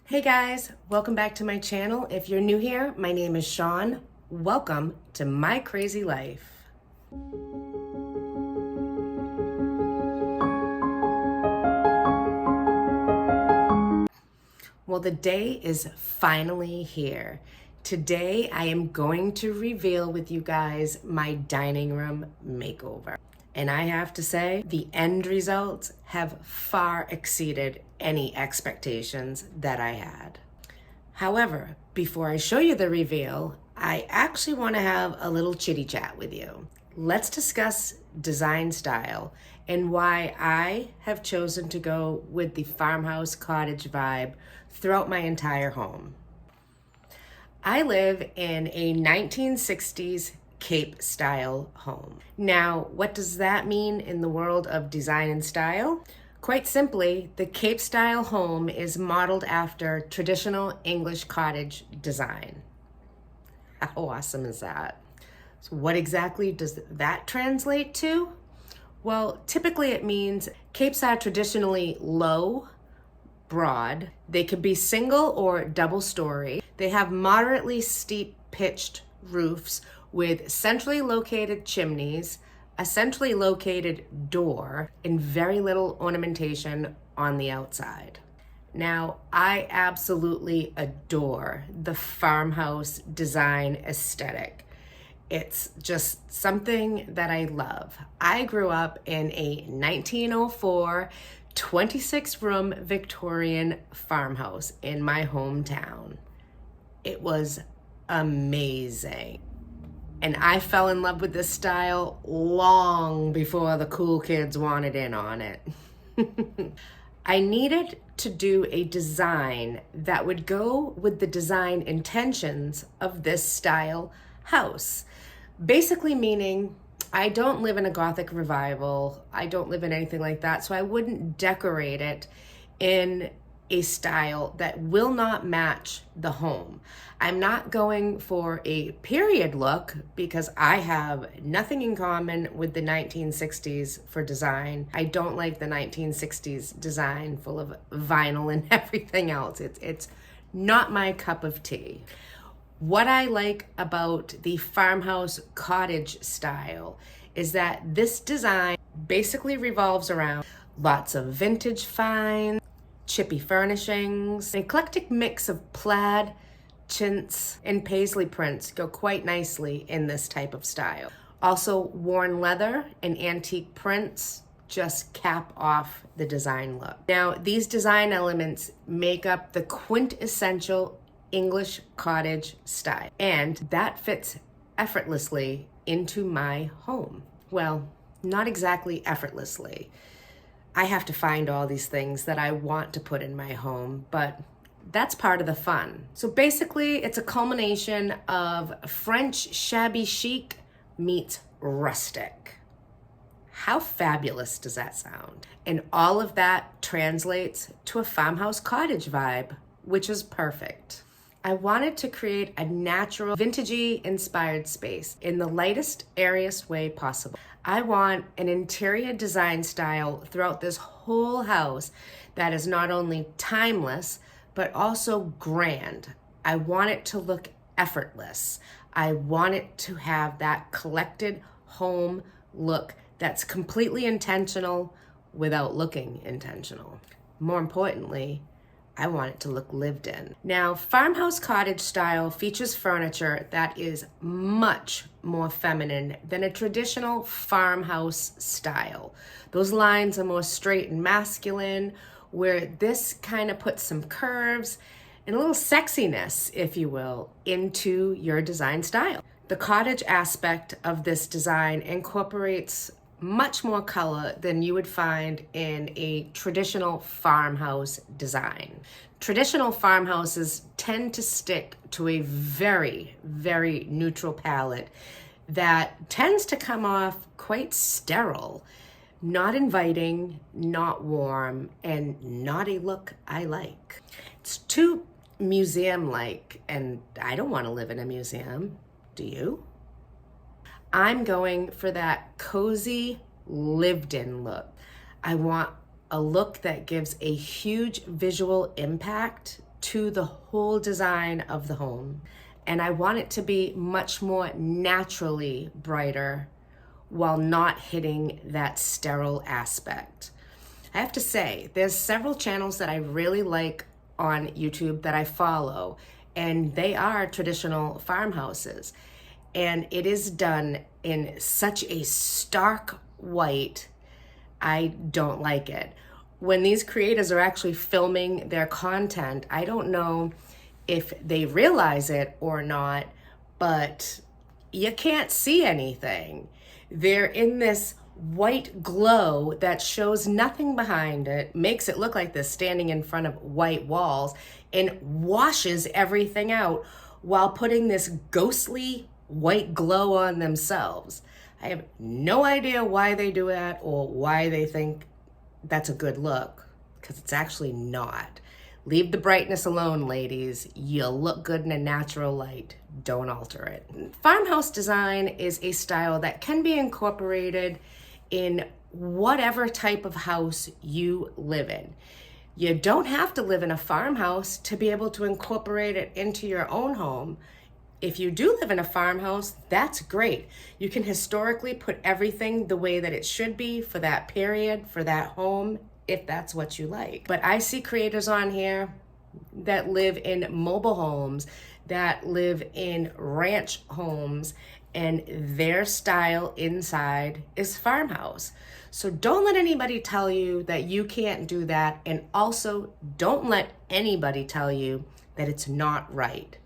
Hey guys, welcome back to my channel. If you're new here, my name is Shawn. Welcome to my crazy life. Well, the day is finally here. Today, I am going to reveal with you guys my dining room makeover. And I have to say, the end results have far exceeded any expectations that I had. However, before I show you the reveal, I actually want to have a little chitty chat with you. Let's discuss design style and why I have chosen to go with the farmhouse cottage vibe throughout my entire home. I live in a 1960s Cape style home. Now, what does that mean in the world of design and style? Quite simply, the Cape style home is modeled after traditional English cottage design. How awesome is that? So what exactly does that translate to? Well, typically it means capes are traditionally low, broad. They could be single or double story. They have moderately steep pitched roofs with centrally located chimneys, a centrally located door, and very little ornamentation on the outside. Now, I absolutely adore the farmhouse design aesthetic. It's just something that I love. I grew up in a 1904 26-room Victorian farmhouse in my hometown. It was amazing. And I fell in love with this style long before the cool kids wanted in on it. I needed to do a design that would go with the design intentions of this style house. Basically meaning I don't live in a Gothic revival. I don't live in anything like that. So I wouldn't decorate it in a style that will not match the home. I'm not going for a period look because I have nothing in common with the 1960s for design. I don't like the 1960s design full of vinyl and everything else. It's not my cup of tea. What I like about the farmhouse cottage style is that this design basically revolves around lots of vintage finds, chippy furnishings. An eclectic mix of plaid, chintz, and paisley prints go quite nicely in this type of style. Also, worn leather and antique prints just cap off the design look. Now, these design elements make up the quintessential English cottage style, and that fits effortlessly into my home. Well, not exactly effortlessly. I have to find all these things that I want to put in my home, but that's part of the fun. So basically, it's a culmination of French shabby chic meets rustic. How fabulous does that sound? And all of that translates to a farmhouse cottage vibe, which is perfect. I wanted to create a natural, vintagey inspired space in the lightest, airiest way possible. I want an interior design style throughout this whole house that is not only timeless, but also grand. I want it to look effortless. I want it to have that collected home look that's completely intentional without looking intentional. More importantly, I want it to look lived in. Now, farmhouse cottage style features furniture that is much more feminine than a traditional farmhouse style. Those lines are more straight and masculine, where this kind of puts some curves and a little sexiness, if you will, into your design style. The cottage aspect of this design incorporates much more color than you would find in a traditional farmhouse design. Traditional farmhouses tend to stick to a very, very neutral palette that tends to come off quite sterile, not inviting, not warm, and not a look I like. It's too museum-like, and I don't want to live in a museum. Do you? I'm going for that cozy, lived-in look. I want a look that gives a huge visual impact to the whole design of the home. And I want it to be much more naturally brighter while not hitting that sterile aspect. I have to say, there's several channels that I really like on YouTube that I follow, and they are traditional farmhouses. And it is done in such a stark white, I don't like it. When these creators are actually filming their content, I don't know if they realize it or not, but you can't see anything. They're in this white glow that shows nothing behind it, makes it look like they're standing in front of white walls, and washes everything out while putting this ghostly white glow on themselves. I have no idea why they do that or why they think that's a good look, because it's actually not. Leave the brightness alone, ladies. You'll look good in a natural light. Don't alter it. Farmhouse design is a style that can be incorporated in whatever type of house you live in. You don't have to live in a farmhouse to be able to incorporate it into your own home. If you do live in a farmhouse, that's great. You can historically put everything the way that it should be for that period, for that home, if that's what you like. But I see creators on here that live in mobile homes, that live in ranch homes, and their style inside is farmhouse. So don't let anybody tell you that you can't do that, and also don't let anybody tell you that it's not right.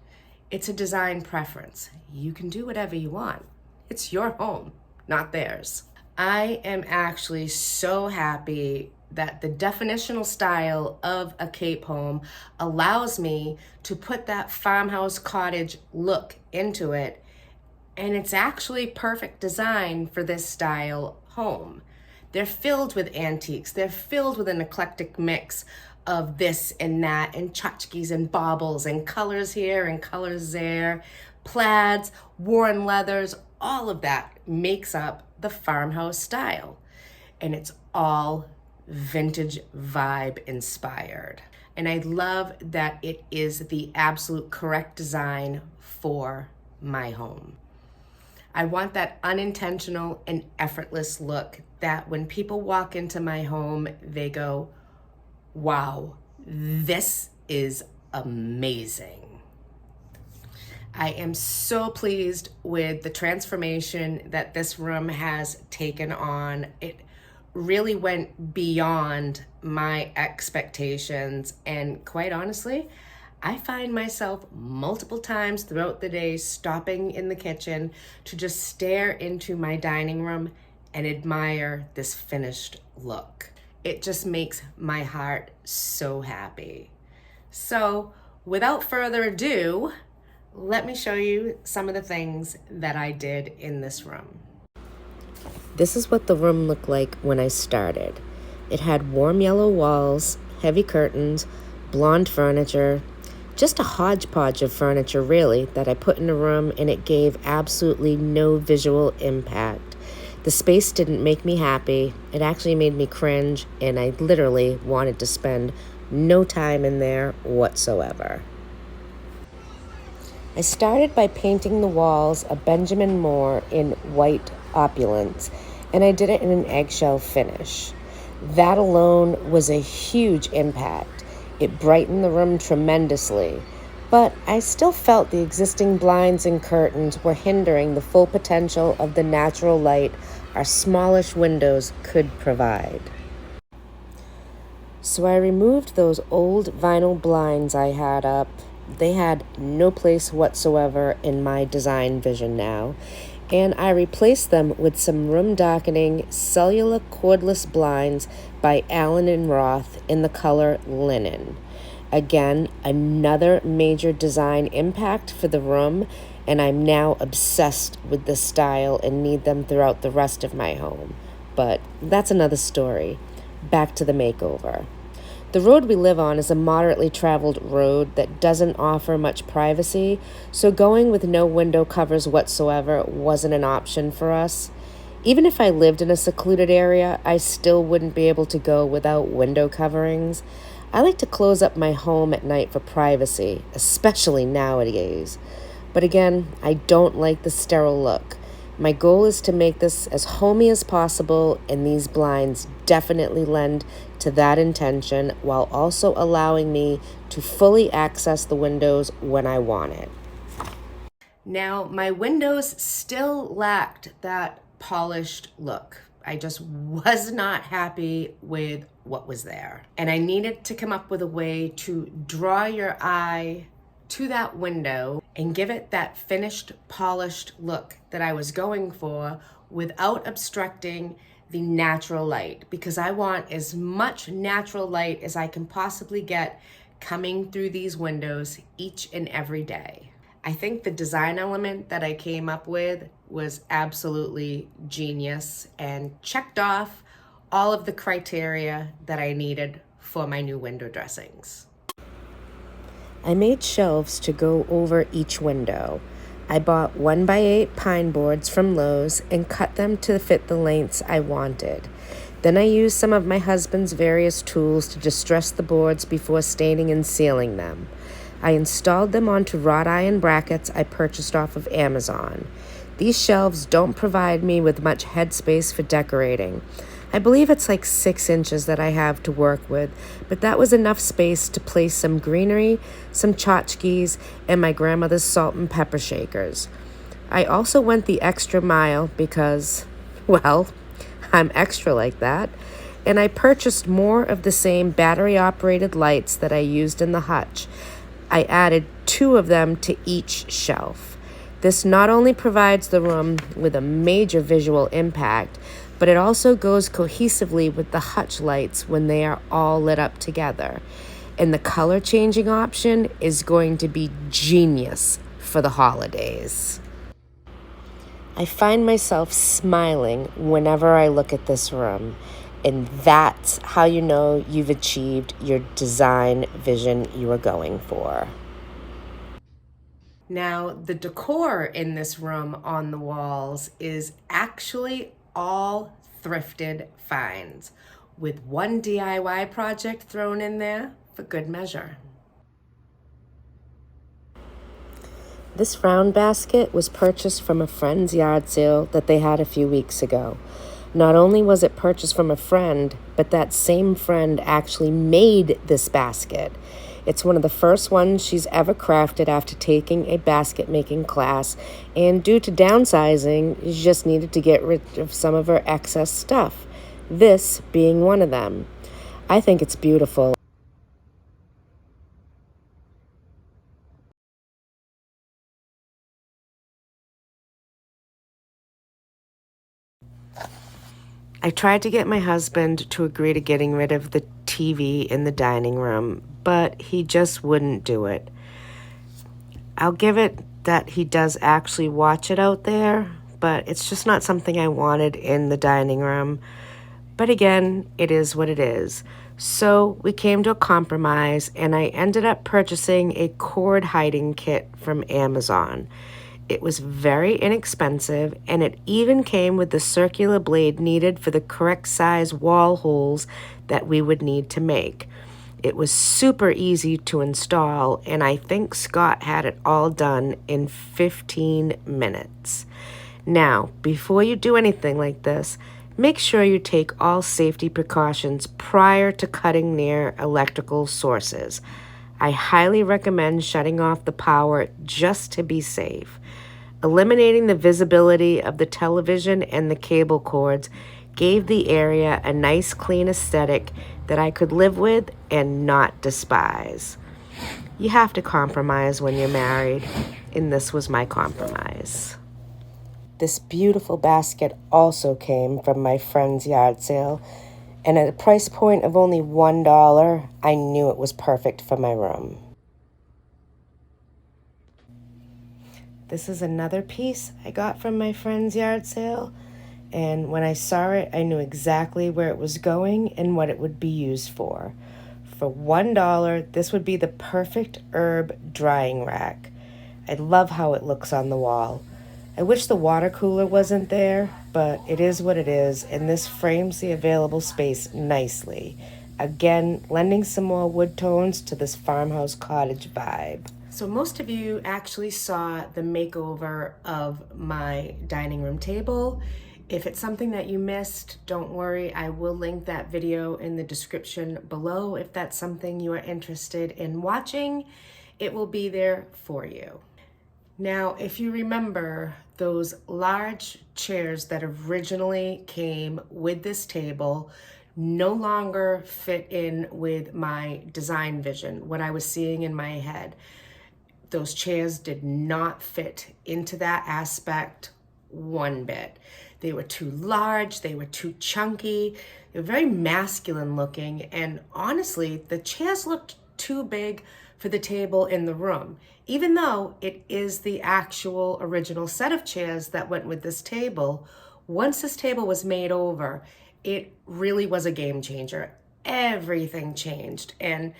It's a design preference. You can do whatever you want. It's your home, not theirs. I am actually so happy that the definitional style of a Cape home allows me to put that farmhouse cottage look into it, and it's actually perfect design for this style home. They're filled with antiques. They're filled with an eclectic mix of this and that, and tchotchkes and baubles and colors here and colors there, plaids, worn leathers, all of that makes up the farmhouse style. And it's all vintage vibe inspired. And I love that it is the absolute correct design for my home. I want that unintentional and effortless look that when people walk into my home, they go, wow, this is amazing. I am so pleased with the transformation that this room has taken on. It really went beyond my expectations, and quite honestly, I find myself multiple times throughout the day stopping in the kitchen to just stare into my dining room and admire this finished look. It just makes my heart so happy. So without further ado, let me show you some of the things that I did in this room. This is what the room looked like when I started. It had warm yellow walls, heavy curtains, blonde furniture, just a hodgepodge of furniture really that I put in a room, and it gave absolutely no visual impact. The space didn't make me happy. It actually made me cringe, and I literally wanted to spend no time in there whatsoever. I started by painting the walls a Benjamin Moore in white opulence, and I did it in an eggshell finish. That alone was a huge impact. It brightened the room tremendously, but I still felt the existing blinds and curtains were hindering the full potential of the natural light our smallish windows could provide. So I removed those old vinyl blinds I had up. They had no place whatsoever in my design vision now, and I replaced them with some room darkening cellular cordless blinds by Allen & Roth in the color linen. Again, another major design impact for the room, and I'm now obsessed with this style and need them throughout the rest of my home. But that's another story. Back to the makeover. The road we live on is a moderately traveled road that doesn't offer much privacy, so going with no window covers whatsoever wasn't an option for us. Even if I lived in a secluded area, I still wouldn't be able to go without window coverings. I like to close up my home at night for privacy, especially nowadays. But again, I don't like the sterile look. My goal is to make this as homey as possible, and these blinds definitely lend to that intention while also allowing me to fully access the windows when I want it. Now, my windows still lacked that polished look. I just was not happy with what was there. And I needed to come up with a way to draw your eye to that window and give it that finished, polished look that I was going for without obstructing the natural light, because I want as much natural light as I can possibly get coming through these windows each and every day. I think the design element that I came up with was absolutely genius and checked off all of the criteria that I needed for my new window dressings. I made shelves to go over each window. I bought 1x8 pine boards from Lowe's and cut them to fit the lengths I wanted. Then I used some of my husband's various tools to distress the boards before staining and sealing them. I installed them onto wrought iron brackets I purchased off of Amazon. These shelves don't provide me with much headspace for decorating. I believe it's like 6 inches that I have to work with, but that was enough space to place some greenery, some tchotchkes, and my grandmother's salt and pepper shakers. I also went the extra mile because, well, I'm extra like that, and I purchased more of the same battery-operated lights that I used in the hutch. I added 2 of them to each shelf. This not only provides the room with a major visual impact, but it also goes cohesively with the hutch lights when they are all lit up together. And the color changing option is going to be genius for the holidays. I find myself smiling whenever I look at this room, and that's how you know you've achieved your design vision you are going for. Now, the decor in this room on the walls is actually all thrifted finds, with one DIY project thrown in there for good measure. This round basket was purchased from a friend's yard sale that they had a few weeks ago. Not only was it purchased from a friend, but that same friend actually made this basket. It's one of the first ones she's ever crafted after taking a basket making class, and due to downsizing, she just needed to get rid of some of her excess stuff, this being one of them. I think it's beautiful. I tried to get my husband to agree to getting rid of the TV in the dining room, but he just wouldn't do it. I'll give it that he does actually watch it out there, but it's just not something I wanted in the dining room. But again, it is what it is. So we came to a compromise, and I ended up purchasing a cord hiding kit from Amazon. It was very inexpensive, and it even came with the circular blade needed for the correct size wall holes that we would need to make. It was super easy to install, and I think Scott had it all done in 15 minutes. Now, before you do anything like this, make sure you take all safety precautions prior to cutting near electrical sources. I highly recommend shutting off the power just to be safe. Eliminating the visibility of the television and the cable cords gave the area a nice clean aesthetic that I could live with and not despise. You have to compromise when you're married, and this was my compromise. This beautiful basket also came from my friend's yard sale, and at a price point of only $1, I knew it was perfect for my room. This is another piece I got from my friend's yard sale, and when I saw it, I knew exactly where it was going and what it would be used for. For $1, this would be the perfect herb drying rack. I love how it looks on the wall. I wish the water cooler wasn't there, but it is what it is, and this frames the available space nicely. Again, lending some more wood tones to this farmhouse cottage vibe. So most of you actually saw the makeover of my dining room table. If it's something that you missed, don't worry, I will link that video in the description below. If that's something you are interested in watching, it will be there for you. Now, if you remember, those large chairs that originally came with this table no longer fit in with my design vision, what I was seeing in my head. Those chairs did not fit into that aspect one bit. They were too large, they were too chunky, they were very masculine looking, and honestly, the chairs looked too big for the table in the room, even though it is the actual original set of chairs that went with this table. Once this table was made over, it really was a game changer. Everything changed, and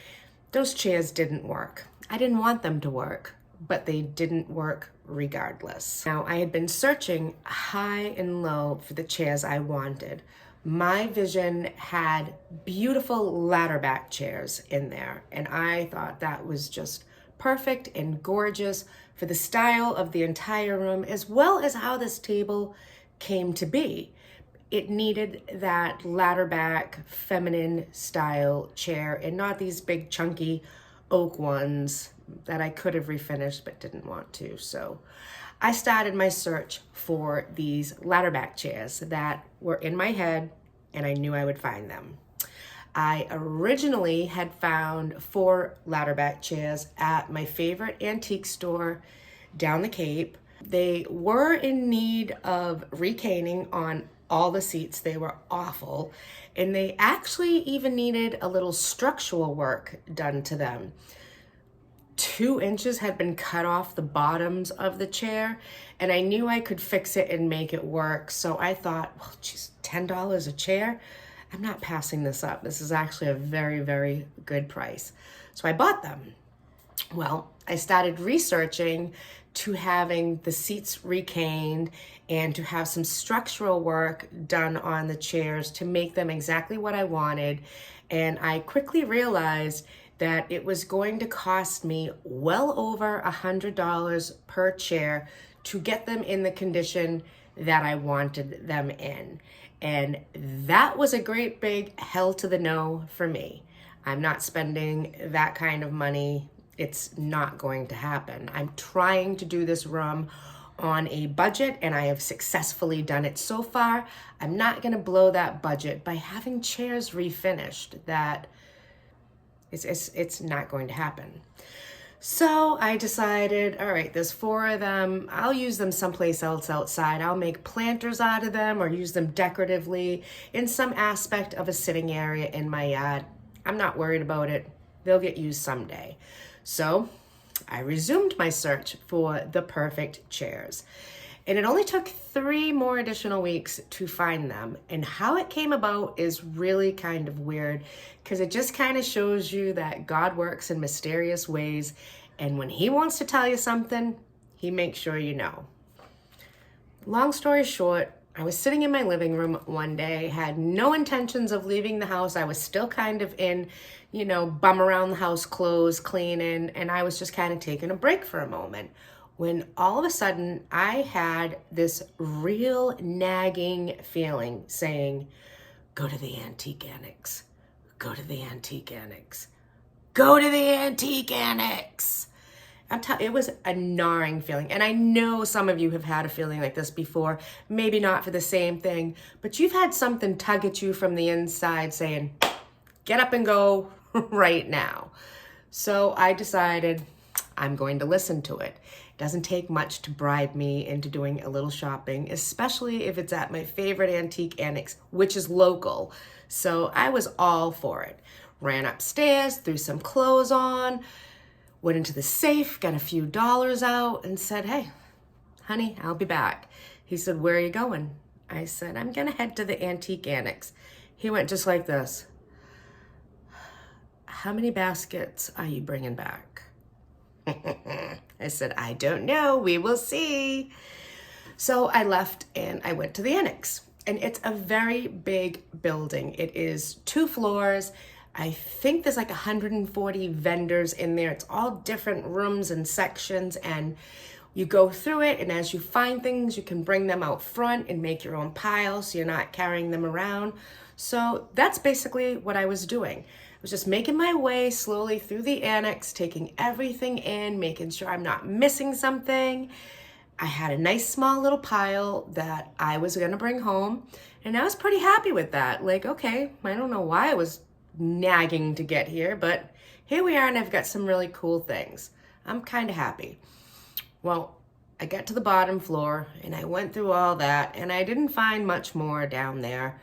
those chairs didn't work. I didn't want them to work, but they didn't work regardless. Now, I had been searching high and low for the chairs I wanted. My vision had beautiful ladder back chairs in there, and I thought that was just perfect and gorgeous for the style of the entire room, as well as how this table came to be. It needed that ladder back feminine style chair and not these big chunky oak ones that I could have refinished but didn't want to. So I started my search for these ladder back chairs that were in my head, and I knew I would find them. I originally had found 4 ladder back chairs at my favorite antique store down the Cape. They were in need of recaning on all the seats. They were awful, and they actually even needed a little structural work done to them. 2 inches had been cut off the bottoms of the chair, and I knew I could fix it and make it work. So I thought, well, geez, $10 a chair? I'm not passing this up. This is actually a very, very good price. So I bought them. Well, I started researching to having the seats recaned and to have some structural work done on the chairs to make them exactly what I wanted. And I quickly realized that it was going to cost me well over $100 per chair to get them in the condition that I wanted them in. And that was a great big hell to the no for me. I'm not spending that kind of money. It's not going to happen. I'm trying to do this room on a budget, and I have successfully done it so far. I'm not going to blow that budget by having chairs refinished. That it's not going to happen. So I decided, all right, there's 4 of them. I'll use them someplace else outside. I'll make planters out of them or use them decoratively in some aspect of a sitting area in my yard. I'm not worried about it. They'll get used someday. So I resumed my search for the perfect chairs. And it only took 3 more additional weeks to find them. And how it came about is really kind of weird, because it just kind of shows you that God works in mysterious ways. And when he wants to tell you something, he makes sure you know. Long story short, I was sitting in my living room one day, had no intentions of leaving the house. I was still kind of in, bum around the house clothes, cleaning, and I was just kind of taking a break for a moment, when all of a sudden I had this real nagging feeling saying, go to the antique annex, go to the antique annex, go to the antique annex. It was a gnawing feeling. And I know some of you have had a feeling like this before, maybe not for the same thing, but you've had something tug at you from the inside saying, get up and go right now. So I decided I'm going to listen to it. It doesn't take much to bribe me into doing a little shopping, especially if it's at my favorite antique annex, which is local. So I was all for it. Ran upstairs, threw some clothes on, went into the safe, got a few dollars out, and said, hey, honey, I'll be back. He said, where are you going? I said, I'm gonna head to the antique annex. He went just like this. How many baskets are you bringing back? I said, I don't know, we will see. So I left and I went to the annex. And it's a very big building. It is 2 floors, I think there's like 140 vendors in there. It's all different rooms and sections, and you go through it, and as you find things, you can bring them out front and make your own pile so you're not carrying them around. So that's basically what I was doing. I was just making my way slowly through the annex, taking everything in, making sure I'm not missing something. I had a nice small little pile that I was gonna bring home, and I was pretty happy with that. Like, okay, I don't know why I was nagging to get here, but here we are, and I've got some really cool things. I'm kind of happy. Well, I got to the bottom floor and I went through all that, and I didn't find much more down there,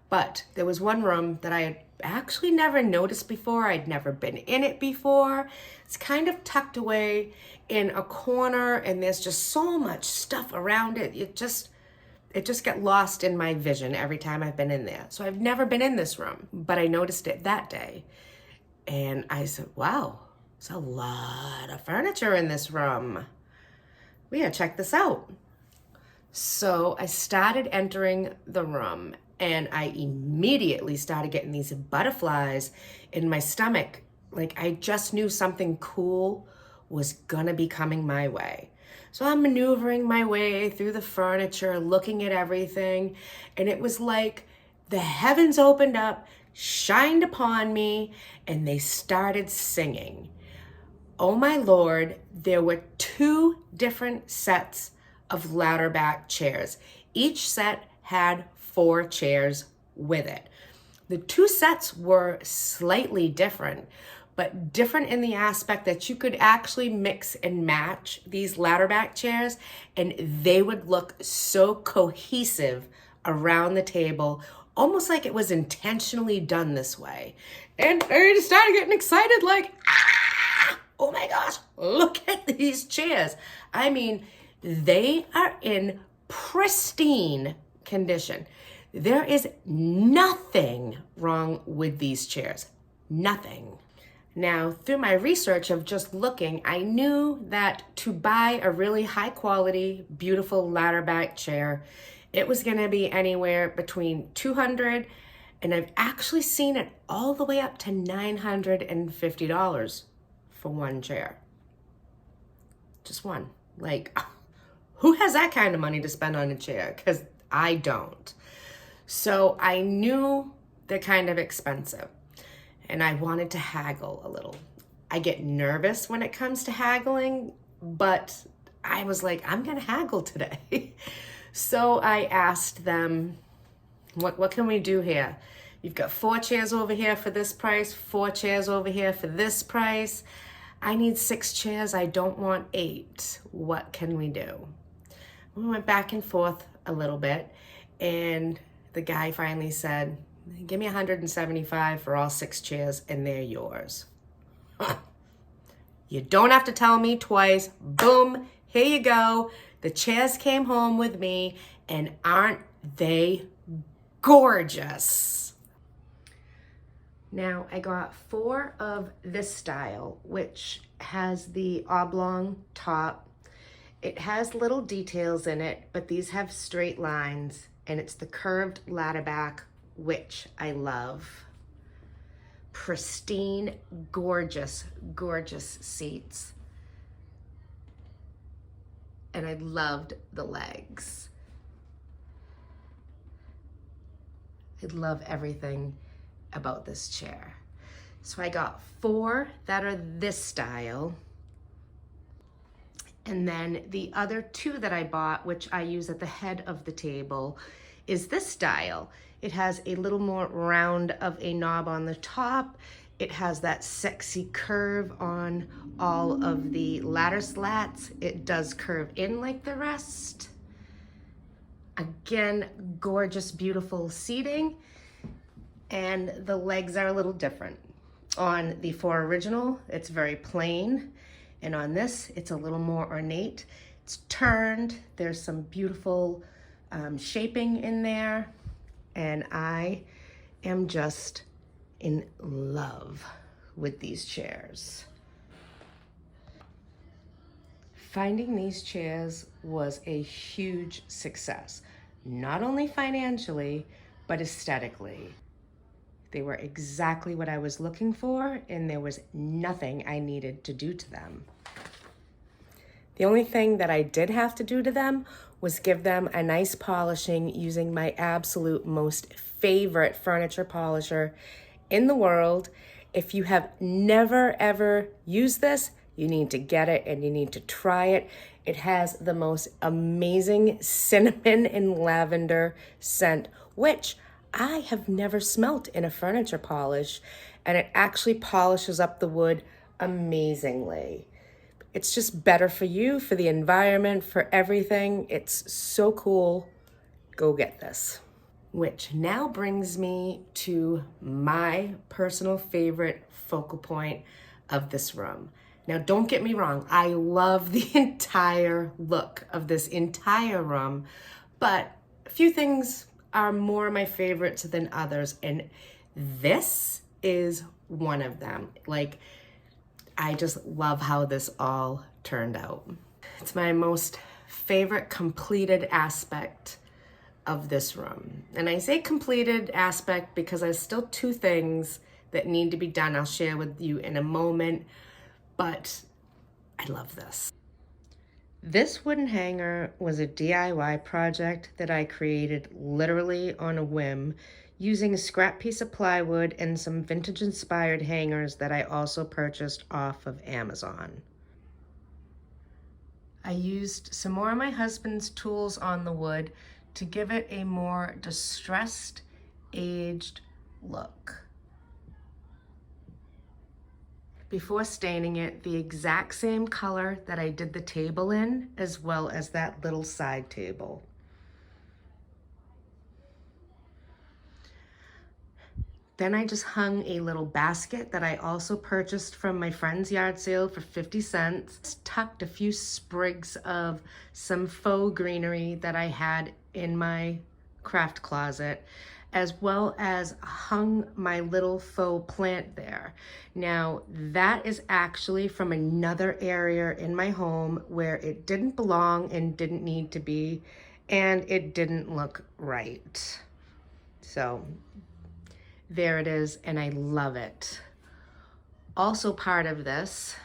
but there was one room that I had actually never noticed before. I'd never been in it before. It's kind of tucked away in a corner, and there's just so much stuff around it. It just got lost in my vision every time I've been in there. So I've never been in this room, but I noticed it that day. And I said, wow, there's a lot of furniture in this room. We gotta check this out. So I started entering the room, and I immediately started getting these butterflies in my stomach. Like, I just knew something cool was gonna be coming my way. So I'm maneuvering my way through the furniture, looking at everything, and it was like the heavens opened up, shined upon me, and they started singing. Oh my Lord, there were 2 different sets of ladder back chairs. Each set had 4 chairs with it. The 2 sets were slightly different, but different in the aspect that you could actually mix and match these ladder back chairs, and they would look so cohesive around the table, almost like it was intentionally done this way. And I just started getting excited, like, oh my gosh, look at these chairs. I mean, they are in pristine condition. There is nothing wrong with these chairs. Nothing. Now, through my research of just looking, I knew that to buy a really high quality, beautiful ladder back chair, it was gonna be anywhere between $200, and I've actually seen it all the way up to $950 for one chair. Just one. Like, who has that kind of money to spend on a chair? Because I don't. So I knew they're kind of expensive, and I wanted to haggle a little. I get nervous when it comes to haggling, but I was like, I'm gonna haggle today. So I asked them, what can we do here? You've got 4 chairs over here for this price, 4 chairs over here for this price. I need 6 chairs, I don't want 8. What can we do? We went back and forth a little bit, and the guy finally said, give me $175 for all 6 chairs, and they're yours. You don't have to tell me twice. Boom, here you go. The chairs came home with me, and aren't they gorgeous? Now, I got 4 of this style, which has the oblong top. It has little details in it, but these have straight lines, and it's the curved ladder back, which I love. Pristine, gorgeous, gorgeous seats. And I loved the legs. I love everything about this chair. So I got 4 that are this style. And then the other 2 that I bought, which I use at the head of the table, is this style. It has a little more round of a knob on the top. It has that sexy curve on all of the ladder slats. It does curve in like the rest. Again, gorgeous, beautiful seating. And the legs are a little different. On the 4 original, it's very plain. And on this, it's a little more ornate. It's turned. There's some beautiful shaping in there. And I am just in love with these chairs. Finding these chairs was a huge success, not only financially, but aesthetically. They were exactly what I was looking for, and there was nothing I needed to do to them. The only thing that I did have to do to them was give them a nice polishing using my absolute most favorite furniture polisher in the world. If you have never ever used this, you need to get it and you need to try it. It has the most amazing cinnamon and lavender scent, which I have never smelt in a furniture polish, and it actually polishes up the wood amazingly. It's just better for you, for the environment, for everything. It's so cool. Go get this. Which now brings me to my personal favorite focal point of this room. Now, don't get me wrong. I love the entire look of this entire room, but a few things are more my favorites than others, and this is one of them. Like, I just love how this all turned out. It's my most favorite completed aspect of this room. And I say completed aspect because there's still two things that need to be done. I'll share with you in a moment, but I love this. This wooden hanger was a DIY project that I created literally on a whim, using a scrap piece of plywood and some vintage inspired hangers that I also purchased off of Amazon. I used some more of my husband's tools on the wood to give it a more distressed, aged look. Before staining it the exact same color that I did the table in, as well as that little side table. Then I just hung a little basket that I also purchased from my friend's yard sale for 50 cents. Tucked a few sprigs of some faux greenery that I had in my craft closet, as well as hung my little faux plant there. Now, that is actually from another area in my home where it didn't belong and didn't need to be, and it didn't look right. So there it is, and I love it. Also part of this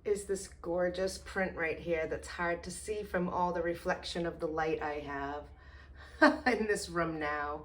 is this gorgeous print right here that's hard to see from all the reflection of the light I have in this room now.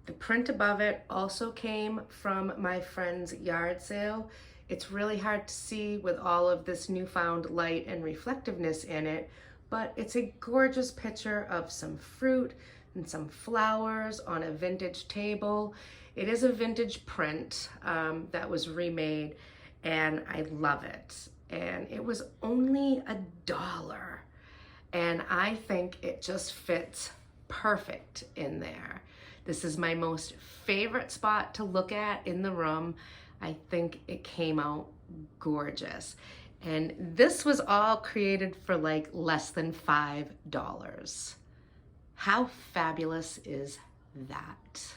The print above it also came from my friend's yard sale. It's really hard to see with all of this newfound light and reflectiveness in it, but it's a gorgeous picture of some fruit and some flowers on a vintage table. It is a vintage print that was remade, and I love it. And it was only $1, and I think it just fits perfect in there. This is my most favorite spot to look at in the room. I think it came out gorgeous. And this was all created for like less than $5. How fabulous is that?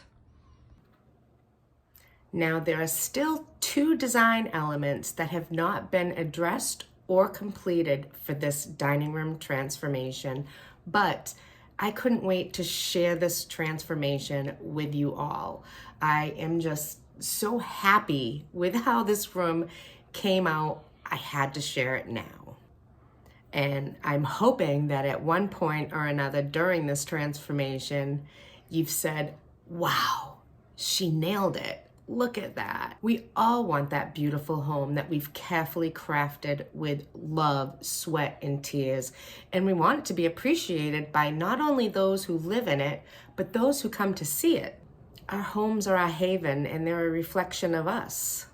Now, there are still two design elements that have not been addressed or completed for this dining room transformation, but I couldn't wait to share this transformation with you all. I am just so happy with how this room came out. I had to share it now. And I'm hoping that at one point or another during this transformation, you've said, wow, she nailed it. Look at that. We all want that beautiful home that we've carefully crafted with love, sweat, and tears. And we want it to be appreciated by not only those who live in it, but those who come to see it. Our homes are our haven, and they're a reflection of us.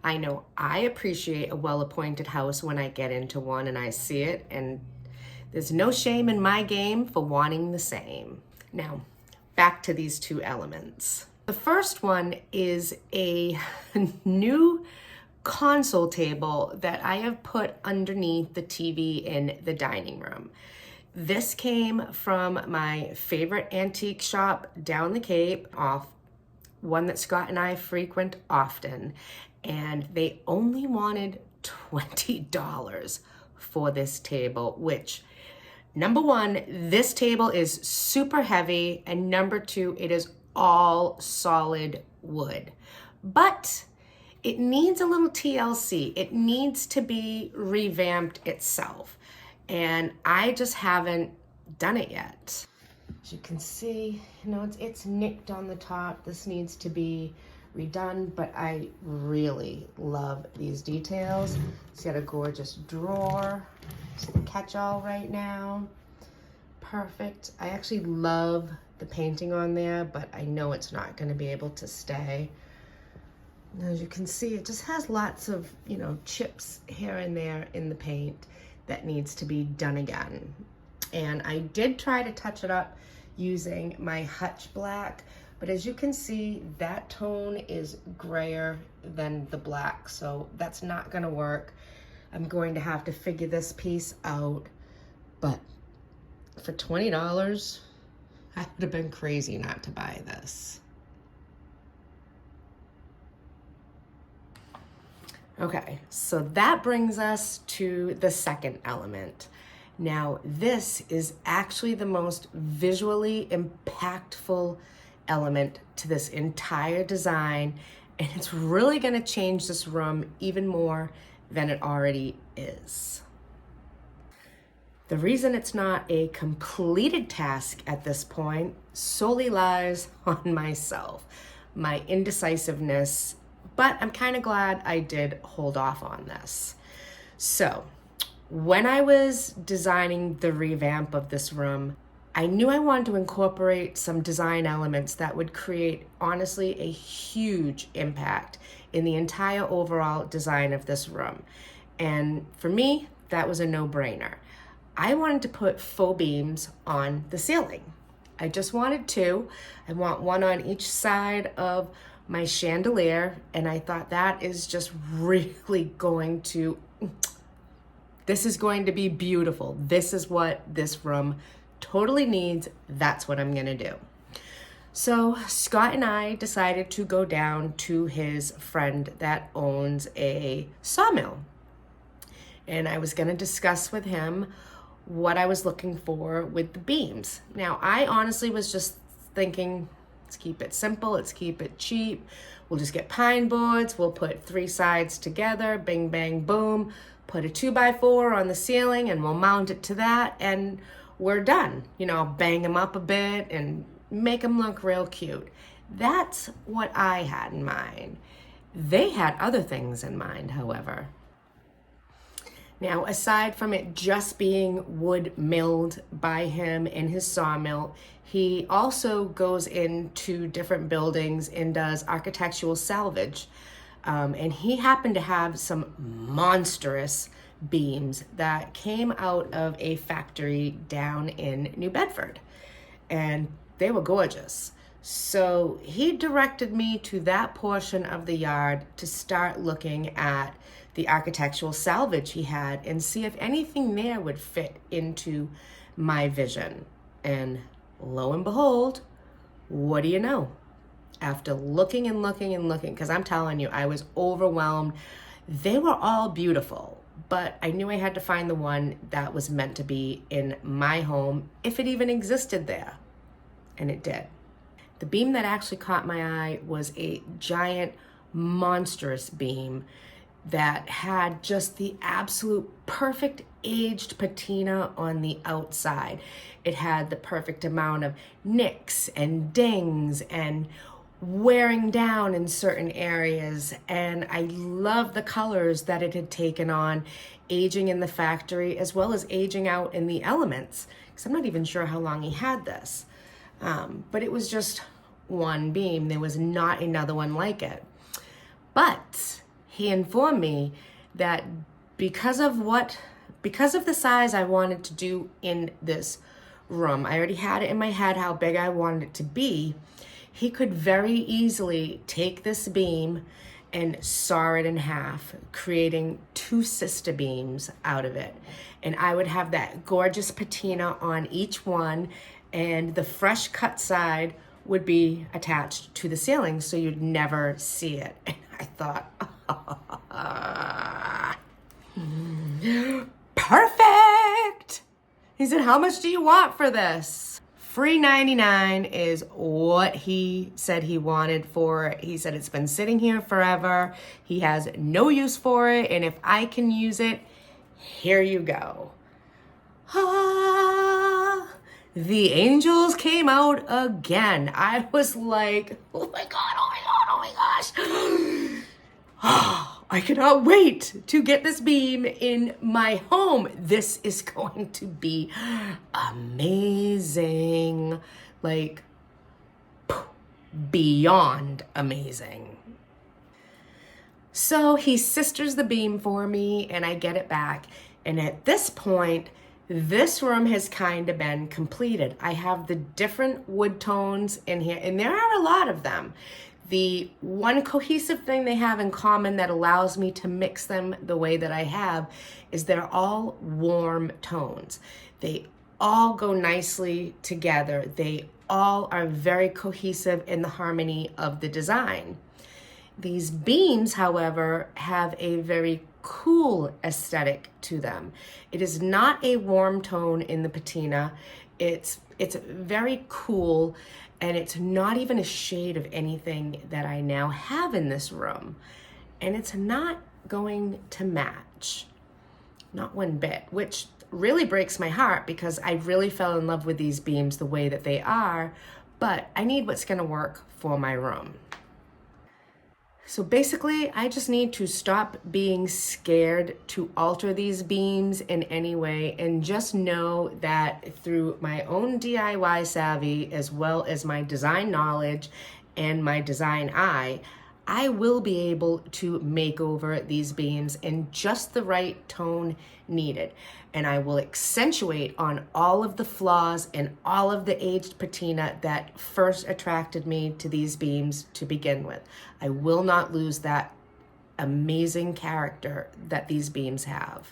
I know I appreciate a well-appointed house when I get into one and I see it, and there's no shame in my game for wanting the same. Now, back to these two elements. The first one is a new console table that I have put underneath the TV in the dining room. This came from my favorite antique shop down the Cape, off one that Scott and I frequent often, and they only wanted $20 for this table, which Number one, this table is super heavy, and number two, it is all solid wood. But it needs a little TLC. It needs to be revamped itself. And I just haven't done it yet. As you can see, it's nicked on the top. This needs to be redone, but I really love these details. It's got a gorgeous drawer. It's the catch-all right now. Perfect. I actually love the painting on there, but I know it's not going to be able to stay. As you can see, it just has lots of, chips here and there in the paint that needs to be done again. And I did try to touch it up using my Hutch Black, but as you can see, that tone is grayer than the black, so that's not gonna work. I'm going to have to figure this piece out, but for $20, I would have been crazy not to buy this. Okay, so that brings us to the second element. Now, this is actually the most visually impactful element to this entire design, and it's really going to change this room even more than it already is. The reason it's not a completed task at this point solely lies on myself, my indecisiveness, but I'm kind of glad I did hold off on this. So, when I was designing the revamp of this room, I knew I wanted to incorporate some design elements that would create, honestly, a huge impact in the entire overall design of this room. And for me, that was a no-brainer. I wanted to put faux beams on the ceiling. I just wanted two. I want one on each side of my chandelier, and I thought that is just really going to, this is going to be beautiful. This is what this room totally needs. That's what I'm gonna do. So Scott and I decided to go down to his friend that owns a sawmill. And I was gonna discuss with him what I was looking for with the beams. Now, I honestly was just thinking, let's keep it simple, let's keep it cheap. We'll just get pine boards, we'll put 3 sides together, bing, bang, boom, put a 2x4 on the ceiling and we'll mount it to that and we're done. Bang them up a bit and make them look real cute. That's what I had in mind. They had other things in mind, however. Now, aside from it just being wood milled by him in his sawmill, he also goes into different buildings and does architectural salvage. And he happened to have some monstrous beams that came out of a factory down in New Bedford. And they were gorgeous. So he directed me to that portion of the yard to start looking at the architectural salvage he had and see if anything there would fit into my vision. And lo and behold, what do you know? After looking and looking and looking, because I'm telling you, I was overwhelmed. They were all beautiful, but I knew I had to find the one that was meant to be in my home, if it even existed there. And it did. The beam that actually caught my eye was a giant, monstrous beam that had just the absolute perfect aged patina on the outside. It had the perfect amount of nicks and dings and wearing down in certain areas, and I love the colors that it had taken on, aging in the factory as well as aging out in the elements, because I'm not even sure how long he had this. But it was just one beam. There was not another one like it. But he informed me that because of the size I wanted to do in this room, I already had it in my head how big I wanted it to be. He could very easily take this beam and saw it in half, creating 2 sister beams out of it. And I would have that gorgeous patina on each one, and the fresh cut side would be attached to the ceiling so you'd never see it. And I thought, perfect! He said, how much do you want for this? Free 99 is what he said he wanted for it. He said it's been sitting here forever. He has no use for it. And if I can use it, here you go. Ah, the angels came out again. I was like, oh my God, oh my God, oh my gosh. I cannot wait to get this beam in my home. This is going to be amazing. Like, beyond amazing. So he sisters the beam for me and I get it back. And at this point, this room has kind of been completed. I have the different wood tones in here, and there are a lot of them. The one cohesive thing they have in common that allows me to mix them the way that I have is they're all warm tones. They all go nicely together. They all are very cohesive in the harmony of the design. These beams, however, have a very cool aesthetic to them. It is not a warm tone in the patina. It's very cool, and it's not even a shade of anything that I now have in this room. And it's not going to match, not one bit, which really breaks my heart because I really fell in love with these beams the way that they are, but I need what's gonna work for my room. So basically, I just need to stop being scared to alter these beams in any way and just know that through my own DIY savvy, as well as my design knowledge and my design eye, I will be able to make over these beams in just the right tone needed. And I will accentuate on all of the flaws and all of the aged patina that first attracted me to these beams to begin with. I will not lose that amazing character that these beams have.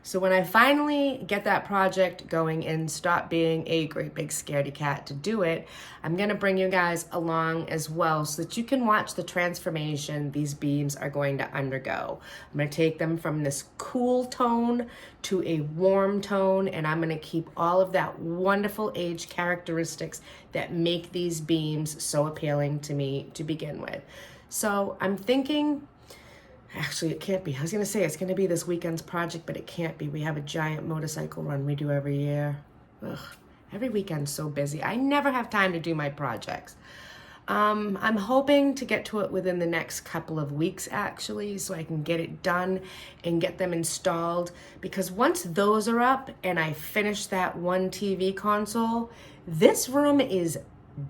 So when I finally get that project going and stop being a great big scaredy cat to do it, I'm gonna bring you guys along as well so that you can watch the transformation these beams are going to undergo. I'm gonna take them from this cool tone to a warm tone, and I'm gonna keep all of that wonderful age characteristics that make these beams so appealing to me to begin with. So I'm thinking, actually, it can't be. I was going to say it's going to be this weekend's project, but it can't be. We have a giant motorcycle run we do every year. Ugh, every weekend's so busy. I never have time to do my projects. I'm hoping to get to it within the next couple of weeks, actually, so I can get it done and get them installed. Because once those are up and I finish that one TV console, this room is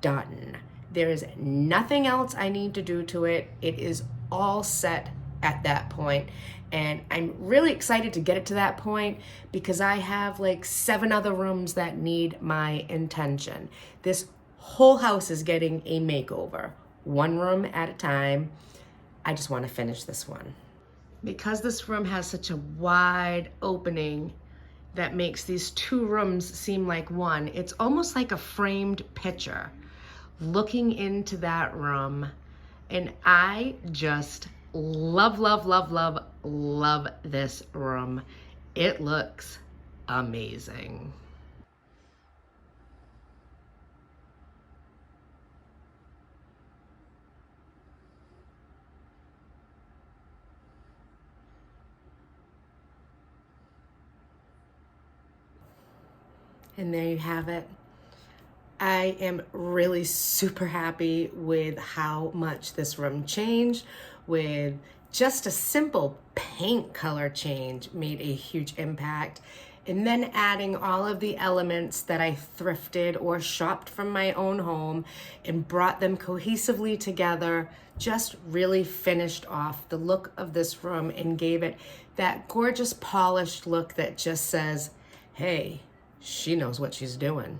done. There is nothing else I need to do to it. It is all set at that point, and I'm really excited to get it to that point because I have like 7 other rooms that need my attention. This whole house is getting a makeover, one room at a time. I just want to finish this one. Because this room has such a wide opening that makes these 2 rooms seem like one, it's almost like a framed picture looking into that room, and I just love, love, love, love, love this room. It looks amazing. And there you have it. I am really super happy with how much this room changed. With just a simple paint color change made a huge impact. And then adding all of the elements that I thrifted or shopped from my own home and brought them cohesively together just really finished off the look of this room and gave it that gorgeous polished look that just says, hey, she knows what she's doing.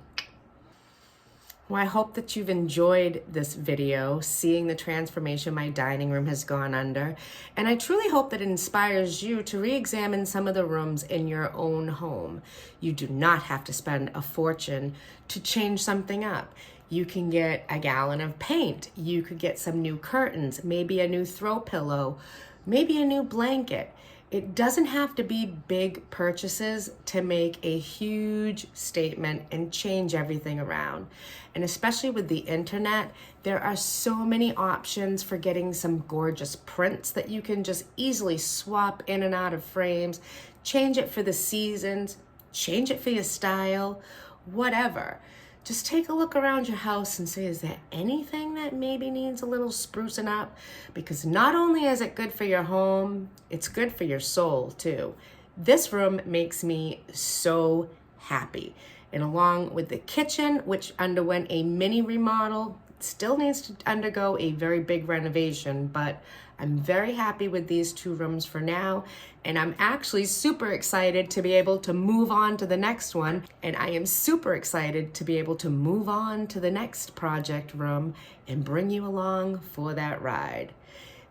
Well, I hope that you've enjoyed this video, seeing the transformation my dining room has gone under. And I truly hope that it inspires you to re-examine some of the rooms in your own home. You do not have to spend a fortune to change something up. You can get a gallon of paint. You could get some new curtains, maybe a new throw pillow, maybe a new blanket. It doesn't have to be big purchases to make a huge statement and change everything around. And especially with the internet, there are so many options for getting some gorgeous prints that you can just easily swap in and out of frames, change it for the seasons, change it for your style, whatever. Just take a look around your house and say, is there anything that maybe needs a little sprucing up? Because not only is it good for your home, it's good for your soul too. This room makes me so happy. And along with the kitchen, which underwent a mini remodel, still needs to undergo a very big renovation, but I'm very happy with these two rooms for now, and I'm actually super excited to be able to move on to the next one, and I am super excited to be able to move on to the next project room and bring you along for that ride.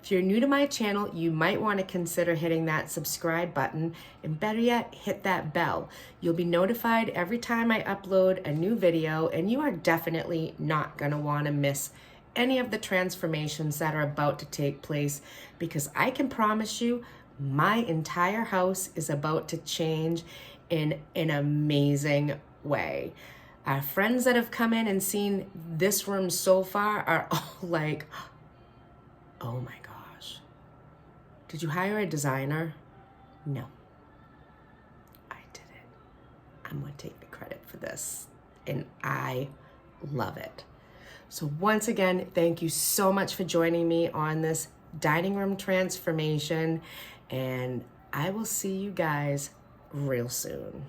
If you're new to my channel, you might want to consider hitting that subscribe button, and better yet, hit that bell. You'll be notified every time I upload a new video, and you are definitely not going to want to miss any of the transformations that are about to take place, because I can promise you my entire house is about to change in an amazing way. Our friends that have come in and seen this room so far are all like, oh my gosh, did you hire a designer? No, I did it. I'm gonna take the credit for this, and I love it. So once again, thank you so much for joining me on this dining room transformation, and I will see you guys real soon.